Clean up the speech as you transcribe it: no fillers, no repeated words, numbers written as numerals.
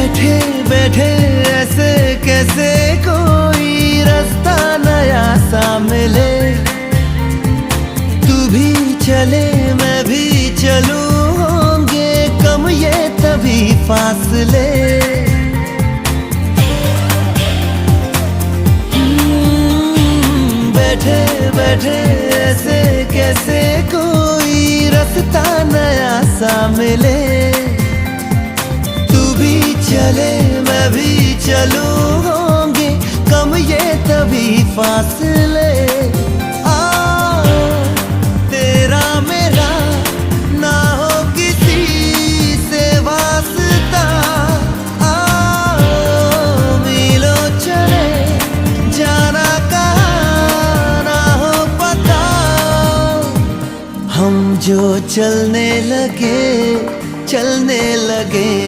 बैठे बैठे ऐसे कैसे कोई रास्ता नया सा मिले। तू भी चले मैं भी चलूं, होंगे कम ये तभी फासले। बैठे बैठे ऐसे कैसे कोई रास्ता नया सा मिले। तू भी चले मैं भी चलूं, होंगे कम ये तभी फासले। तेरा मेरा ना हो किसी से वास्ता, मीलों चले जाना कहाँ ना हो पता। हम जो चलने लगे